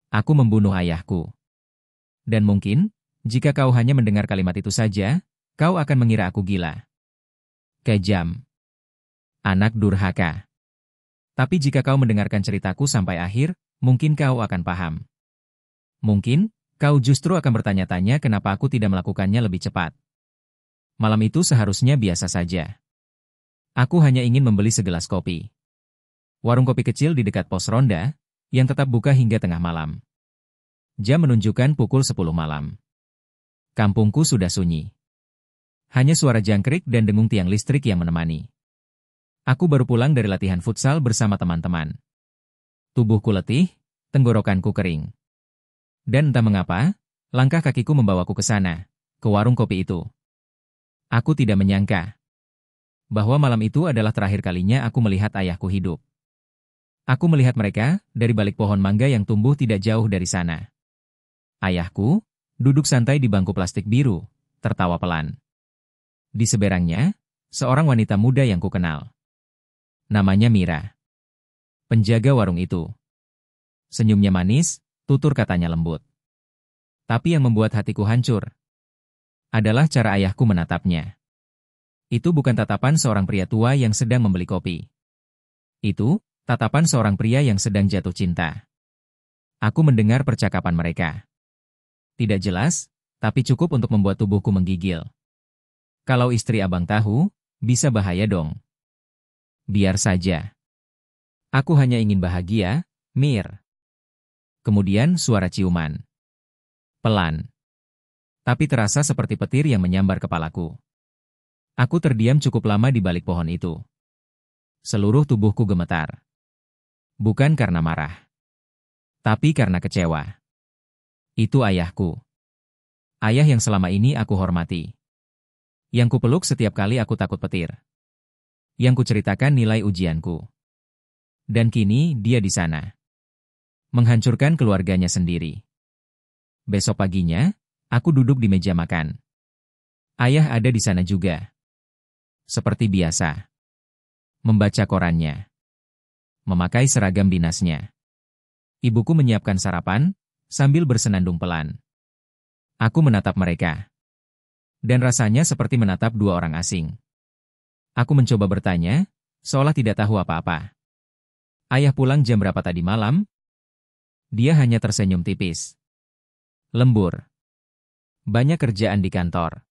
Aku membunuh ayahku. Dan mungkin, jika kau hanya mendengar kalimat itu saja, kau akan mengira aku gila. Kejam. Anak durhaka. Tapi jika kau mendengarkan ceritaku sampai akhir, mungkin kau akan paham. Mungkin, kau justru akan bertanya-tanya kenapa aku tidak melakukannya lebih cepat. Malam itu seharusnya biasa saja. Aku hanya ingin membeli segelas kopi. Warung kopi kecil di dekat pos ronda, yang tetap buka hingga tengah malam. Jam menunjukkan pukul 10 malam. Kampungku sudah sunyi. Hanya suara jangkrik dan dengung tiang listrik yang menemani. Aku baru pulang dari latihan futsal bersama teman-teman. Tubuhku letih, tenggorokanku kering. Dan entah mengapa, langkah kakiku membawaku ke sana, ke warung kopi itu. Aku tidak menyangka bahwa malam itu adalah terakhir kalinya aku melihat ayahku hidup. Aku melihat mereka dari balik pohon mangga yang tumbuh tidak jauh dari sana. Ayahku duduk santai di bangku plastik biru, tertawa pelan. Di seberangnya, seorang wanita muda yang kukenal. Namanya Mira. Penjaga warung itu. Senyumnya manis, tutur katanya lembut. Tapi yang membuat hatiku hancur adalah cara ayahku menatapnya. Itu bukan tatapan seorang pria tua yang sedang membeli kopi. Itu tatapan seorang pria yang sedang jatuh cinta. Aku mendengar percakapan mereka. Tidak jelas, tapi cukup untuk membuat tubuhku menggigil. Kalau istri abang tahu, bisa bahaya dong. Biar saja. Aku hanya ingin bahagia, Mir. Kemudian suara ciuman. Pelan. Tapi terasa seperti petir yang menyambar kepalaku. Aku terdiam cukup lama di balik pohon itu. Seluruh tubuhku gemetar. Bukan karena marah. Tapi karena kecewa. Itu ayahku. Ayah yang selama ini aku hormati. Yang kupeluk setiap kali aku takut petir. Yang kuceritakan nilai ujianku. Dan kini dia di sana. Menghancurkan keluarganya sendiri. Besok paginya, aku duduk di meja makan. Ayah ada di sana juga. Seperti biasa. Membaca korannya. Memakai seragam dinasnya. Ibuku menyiapkan sarapan, sambil bersenandung pelan. Aku menatap mereka. Dan rasanya seperti menatap dua orang asing. Aku mencoba bertanya, seolah tidak tahu apa-apa. Ayah pulang jam berapa tadi malam? Dia hanya tersenyum tipis. Lembur. Banyak kerjaan di kantor.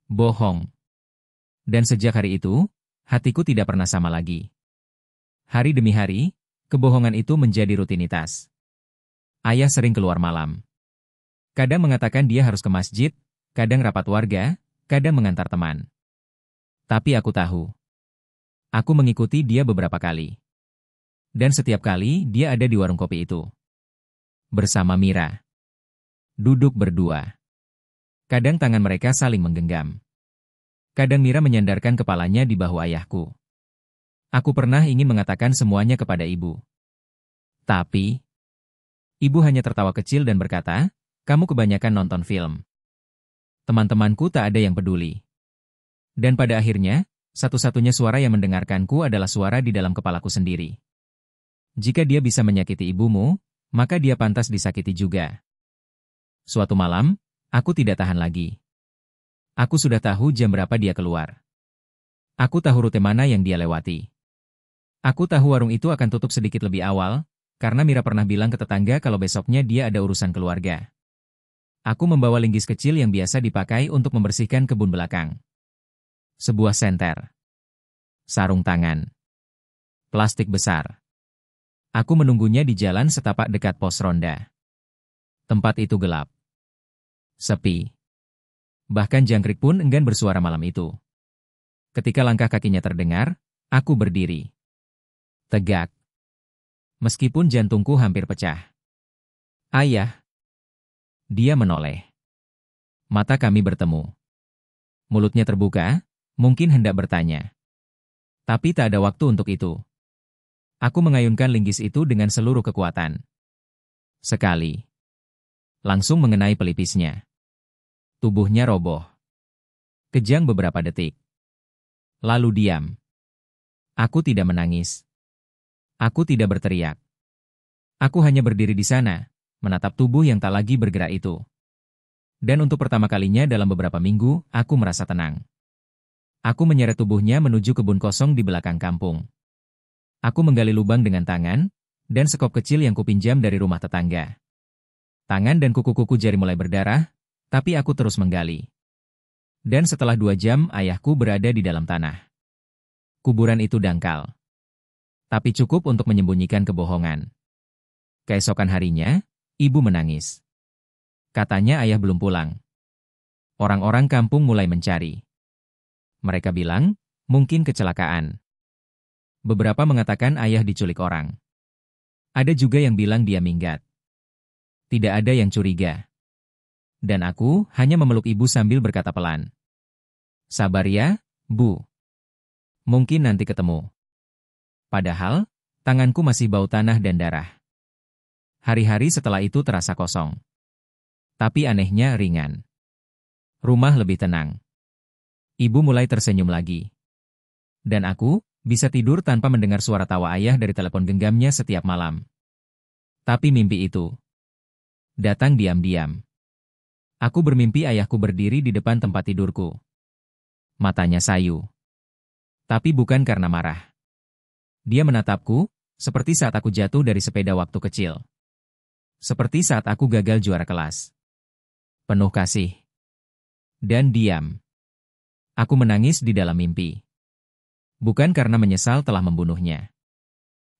Bohong. Dan sejak hari itu, hatiku tidak pernah sama lagi. Hari demi hari, kebohongan itu menjadi rutinitas. Ayah sering keluar malam. Kadang mengatakan dia harus ke masjid, kadang rapat warga, kadang mengantar teman. Tapi aku tahu. Aku mengikuti dia beberapa kali. Dan setiap kali dia ada di warung kopi itu. Bersama Mira. Duduk berdua. Kadang tangan mereka saling menggenggam. Kadang Mira menyandarkan kepalanya di bahu ayahku. Aku pernah ingin mengatakan semuanya kepada ibu. Tapi, ibu hanya tertawa kecil dan berkata, kamu kebanyakan nonton film. Teman-temanku tak ada yang peduli. Dan pada akhirnya, satu-satunya suara yang mendengarkanku adalah suara di dalam kepalaku sendiri. Jika dia bisa menyakiti ibumu, maka dia pantas disakiti juga. Suatu malam, aku tidak tahan lagi. Aku sudah tahu jam berapa dia keluar. Aku tahu rute mana yang dia lewati. Aku tahu warung itu akan tutup sedikit lebih awal, karena Mira pernah bilang ke tetangga kalau besoknya dia ada urusan keluarga. Aku membawa linggis kecil yang biasa dipakai untuk membersihkan kebun belakang. Sebuah senter. Sarung tangan. Plastik besar. Aku menunggunya di jalan setapak dekat pos ronda. Tempat itu gelap. Sepi. Bahkan jangkrik pun enggan bersuara malam itu. Ketika langkah kakinya terdengar, aku berdiri. Tegak. Meskipun jantungku hampir pecah. Ayah. Dia menoleh. Mata kami bertemu. Mulutnya terbuka, mungkin hendak bertanya. Tapi tak ada waktu untuk itu. Aku mengayunkan linggis itu dengan seluruh kekuatan. Sekali. Langsung mengenai pelipisnya. Tubuhnya roboh. Kejang beberapa detik. Lalu diam. Aku tidak menangis. Aku tidak berteriak. Aku hanya berdiri di sana, menatap tubuh yang tak lagi bergerak itu. Dan untuk pertama kalinya dalam beberapa minggu, aku merasa tenang. Aku menyeret tubuhnya menuju kebun kosong di belakang kampung. Aku menggali lubang dengan tangan, dan sekop kecil yang kupinjam dari rumah tetangga. Tangan dan kuku-kuku jari mulai berdarah, tapi aku terus menggali. Dan setelah 2 jam, ayahku berada di dalam tanah. Kuburan itu dangkal. Tapi cukup untuk menyembunyikan kebohongan. Keesokan harinya, ibu menangis. Katanya ayah belum pulang. Orang-orang kampung mulai mencari. Mereka bilang, mungkin kecelakaan. Beberapa mengatakan ayah diculik orang. Ada juga yang bilang dia minggat. Tidak ada yang curiga. Dan aku hanya memeluk ibu sambil berkata pelan. Sabar ya, Bu. Mungkin nanti ketemu. Padahal, tanganku masih bau tanah dan darah. Hari-hari setelah itu terasa kosong. Tapi anehnya ringan. Rumah lebih tenang. Ibu mulai tersenyum lagi. Dan aku bisa tidur tanpa mendengar suara tawa ayah dari telepon genggamnya setiap malam. Tapi mimpi itu datang diam-diam. Aku bermimpi ayahku berdiri di depan tempat tidurku. Matanya sayu. Tapi bukan karena marah. Dia menatapku, seperti saat aku jatuh dari sepeda waktu kecil. Seperti saat aku gagal juara kelas. Penuh kasih. Dan diam. Aku menangis di dalam mimpi. Bukan karena menyesal telah membunuhnya.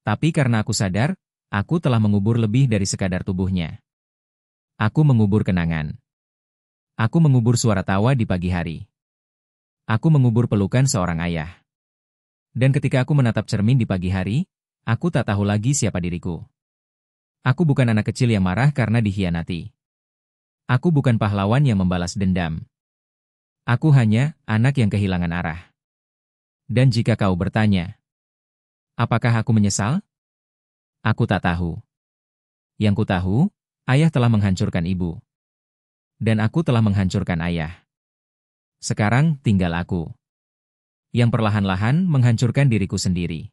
Tapi karena aku sadar, aku telah mengubur lebih dari sekadar tubuhnya. Aku mengubur kenangan. Aku mengubur suara tawa di pagi hari. Aku mengubur pelukan seorang ayah. Dan ketika aku menatap cermin di pagi hari, aku tak tahu lagi siapa diriku. Aku bukan anak kecil yang marah karena dikhianati. Aku bukan pahlawan yang membalas dendam. Aku hanya anak yang kehilangan arah. Dan jika kau bertanya, apakah aku menyesal? Aku tak tahu. Yang ku tahu, ayah telah menghancurkan ibu. Dan aku telah menghancurkan ayah. Sekarang tinggal aku. Yang perlahan-lahan menghancurkan diriku sendiri.